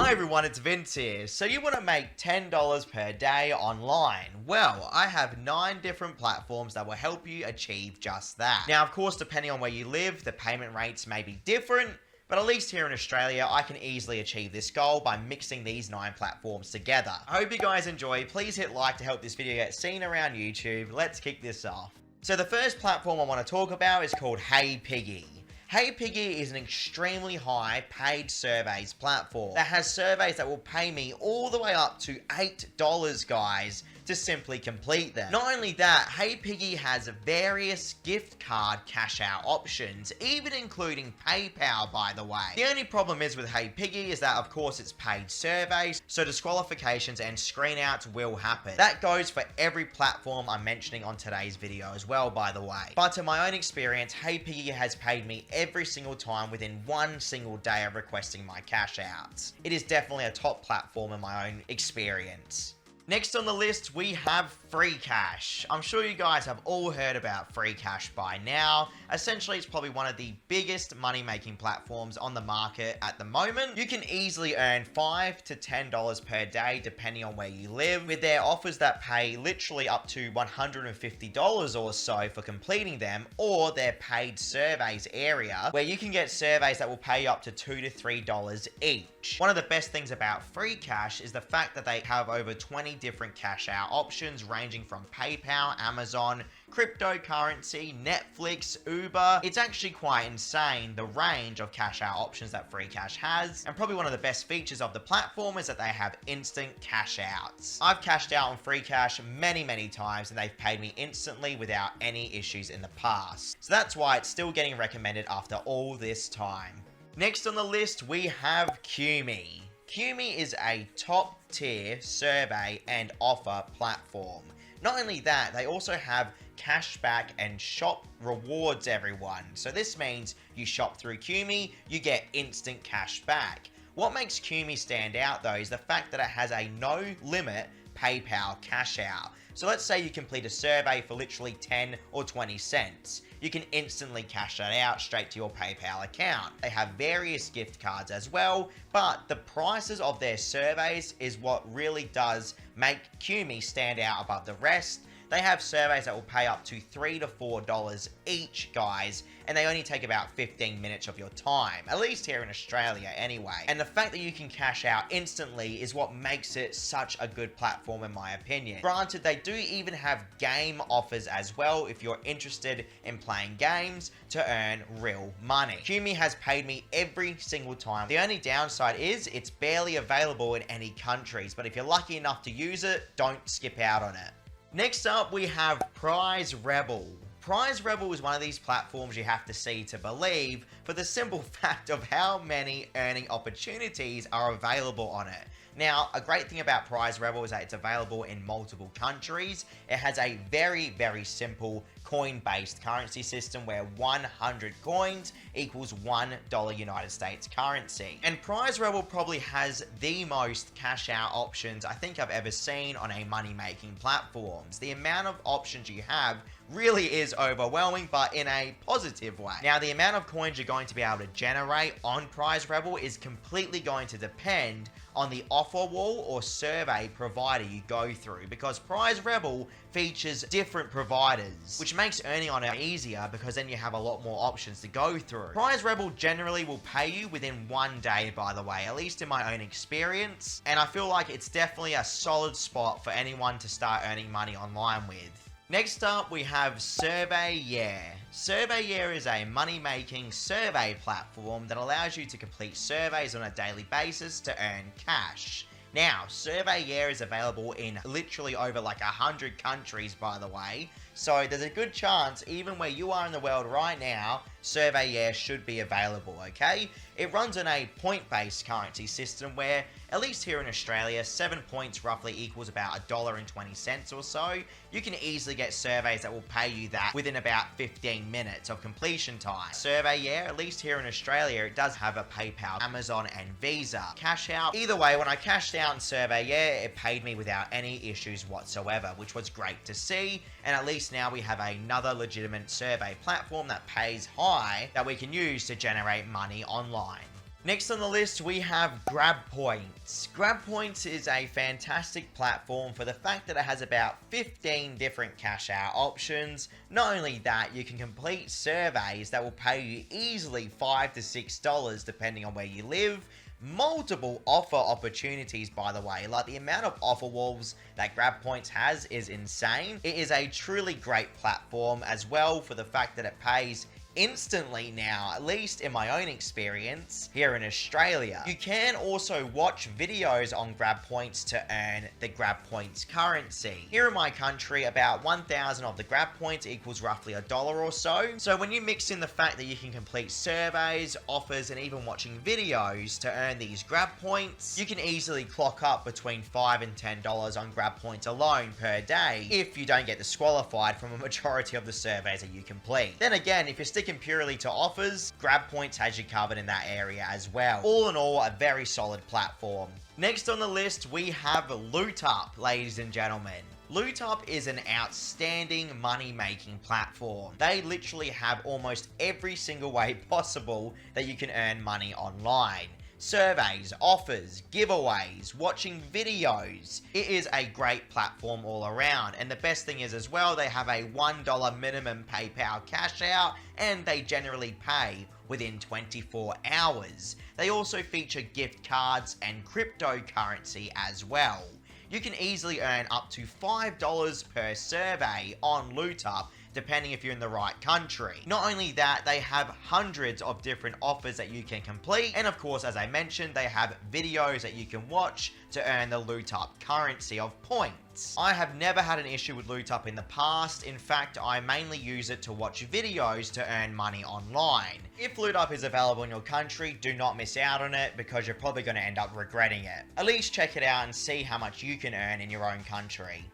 Hi everyone, it's Vince here. So you want to make $10 per day online? Well, I have 9 different platforms that will help you achieve just that. Now, of course, depending on where you live, the payment rates may be different, but at least here in Australia, I can easily achieve this goal by mixing these 9 platforms together. I hope you guys enjoy. Please hit like to help this video get seen around YouTube. Let's kick this off. So the first platform I want to talk about is called Hey Piggy. Hey Piggy is an extremely high paid surveys platform that has surveys that will pay me all the way up to $8, guys, to simply complete them. Not only that, Hey Piggy has various gift card cash out options, even including PayPal, by the way. The only problem is with Hey Piggy is that of course it's paid surveys, so disqualifications and screen outs will happen. That goes for every platform I'm mentioning on today's video as well, by the way. But in my own experience, Hey Piggy has paid me every single time within one single day of requesting my cash outs. It is definitely a top platform in my own experience. Next on the list, we have Free Cash. I'm sure you guys have all heard about Free Cash by now. Essentially, it's probably one of the biggest money-making platforms on the market at the moment. You can easily earn $5 to $10 per day, depending on where you live, with their offers that pay literally up to $150 or so for completing them, or their paid surveys area, where you can get surveys that will pay you up to $2 to $3 each. One of the best things about Free Cash is the fact that they have over 20 different cash out options ranging from PayPal, Amazon, cryptocurrency, Netflix, Uber. It's actually quite insane the range of cash out options that Free Cash has, and probably one of the best features of the platform is that they have instant cash outs. I've cashed out on Free Cash many times and they've paid me instantly without any issues in the past. So that's why it's still getting recommended after all this time. Next on the list, we have Qme. Qme is a top tier survey and offer platform. Not only that, they also have cashback and shop rewards, everyone. So this means you shop through Qme, you get instant cash back. What makes Qme stand out though is the fact that it has a no limit PayPal cash out. So let's say you complete a survey for literally 10 or 20 cents. You can instantly cash that out straight to your PayPal account. They have various gift cards as well, but the prices of their surveys is what really does make Qme stand out above the rest. They have surveys that will pay up to $3 to $4 each, guys, and they only take about 15 minutes of your time, at least here in Australia anyway. And the fact that you can cash out instantly is what makes it such a good platform in my opinion. Granted, they do even have game offers as well if you're interested in playing games to earn real money. Qme has paid me every single time. The only downside is it's barely available in any countries, but if you're lucky enough to use it, don't skip out on it. Next up, we have Prize Rebel. Prize Rebel is one of these platforms you have to see to believe for the simple fact of how many earning opportunities are available on it. Now, a great thing about Prize Rebel is that it's available in multiple countries. It has a very simple coin-based currency system where 100 coins equals $1 United States currency. And Prize Rebel probably has the most cash out options I think I've ever seen on a money-making platforms. The amount of options you have really is overwhelming, but in a positive way. Now, the amount of coins you're going to be able to generate on Prize Rebel is completely going to depend on the offer wall or survey provider you go through, because Prize Rebel features different providers, which makes earning on it easier because then you have a lot more options to go through. Prize Rebel generally will pay you within one day, by the way, at least in my own experience, and I feel like it's definitely a solid spot for anyone to start earning money online with. Next up, we have Surveyor. Surveyor is a money-making survey platform that allows you to complete surveys on a daily basis to earn cash. Now, Surveyor is available in literally over like 100 countries, by the way, so there's a good chance, even where you are in the world right now, Surveyor should be available, okay? It runs on a point-based currency system where, at least here in Australia, 7 points roughly equals about $1.20 or so. You can easily get surveys that will pay you that within about 15 minutes of completion time. Surveyor, at least here in Australia, it does have a PayPal, Amazon, and Visa cash out. Either way, when I cashed out in Surveyor, it paid me without any issues whatsoever, which was great to see, and at least now we have another legitimate survey platform that pays high that we can use to generate money online. Next on the list, we have Grab Points. Grab Points is a fantastic platform for the fact that it has about 15 different cash out options. Not only that, you can complete surveys that will pay you easily $5 to $6 depending on where you live. Multiple offer opportunities, by the way. Like, the amount of offer walls that Grab Points has is insane. It is a truly great platform as well for the fact that it pays instantly now, at least in my own experience here in Australia. You can also watch videos on Grab Points to earn the Grab Points currency. Here in my country, about 1,000 of the Grab Points equals roughly $1 or so. So when you mix in the fact that you can complete surveys, offers, and even watching videos to earn these Grab Points, you can easily clock up between $5 and $10 on Grab Points alone per day if you don't get disqualified from a majority of the surveys that you complete. Then again, if you're sticking purely to offers, Grab Points has you covered in that area as well. All in all, a very solid platform. Next on the list, we have Loot Up, ladies and gentlemen. Loot Up is an outstanding money-making platform. They literally have almost every single way possible that you can earn money online. Surveys, offers, giveaways, watching videos. It is a great platform all around, and the best thing is as well, they have a $1 minimum PayPal cash out, and they generally pay within 24 hours. They also feature gift cards and cryptocurrency as well. You can easily earn up to $5 per survey on Loot Up, depending if you're in the right country. Not only that, they have hundreds of different offers that you can complete, and of course, as I mentioned, they have videos that you can watch to earn the Loot Up currency of points. I have never had an issue with Loot Up in the past. In fact, I mainly use it to watch videos to earn money online. If Loot Up is available in your country, do not miss out on it because you're probably going to end up regretting it. At least check it out and see how much you can earn in your own country.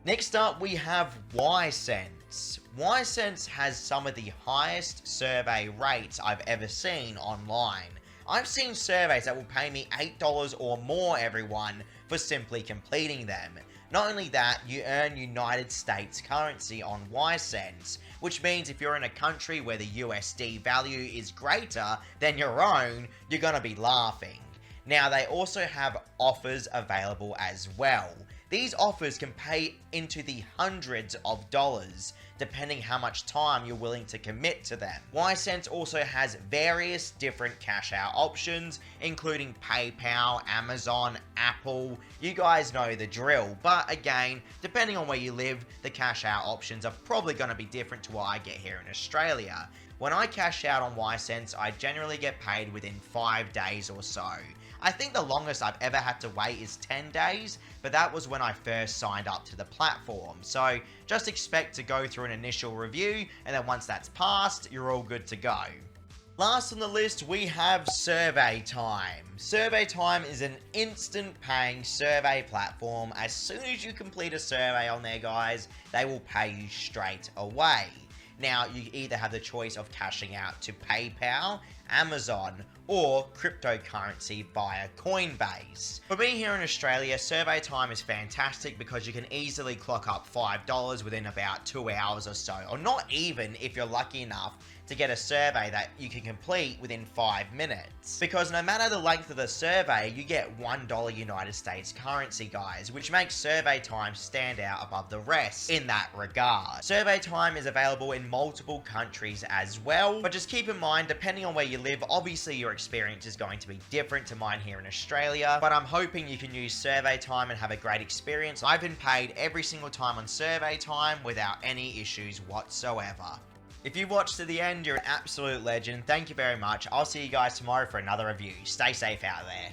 Next up, we have Vinsane. Vinsane has some of the highest survey rates I've ever seen online. I've seen surveys that will pay me $8 or more, everyone, for simply completing them. Not only that, you earn United States currency on Vinsane, which means if you're in a country where the USD value is greater than your own, you're gonna be laughing. Now, they also have offers available as well. These offers can pay into the hundreds of dollars, depending how much time you're willing to commit to them. Vinsane also has various different cash out options, including PayPal, Amazon, Apple. You guys know the drill. But again, depending on where you live, the cash out options are probably going to be different to what I get here in Australia. When I cash out on Vinsane, I generally get paid within 5 days or so. I think the longest I've ever had to wait is 10 days, but that was when I first signed up to the platform. So just expect to go through an initial review, and then once that's passed, you're all good to go. Last on the list, we have Survey Time. Survey Time is an instant paying survey platform. As soon as you complete a survey on there, guys, they will pay you straight away. Now, you either have the choice of cashing out to PayPal, Amazon, or cryptocurrency via Coinbase. For me here in Australia, Survey Time is fantastic because you can easily clock up $5 within about 2 hours or so, or not even if you're lucky enough to get a survey that you can complete within 5 minutes. Because no matter the length of the survey, you get $1 United States currency, guys, which makes Survey Time stand out above the rest in that regard. Survey Time is available in multiple countries as well, but just keep in mind, depending on where you live, obviously your experience is going to be different to mine here in Australia, but I'm hoping you can use Survey Time and have a great experience. I've been paid every single time on Survey Time without any issues whatsoever. If you've watched to the end, you're an absolute legend. Thank you very much. I'll see you guys tomorrow for another review. Stay safe out there.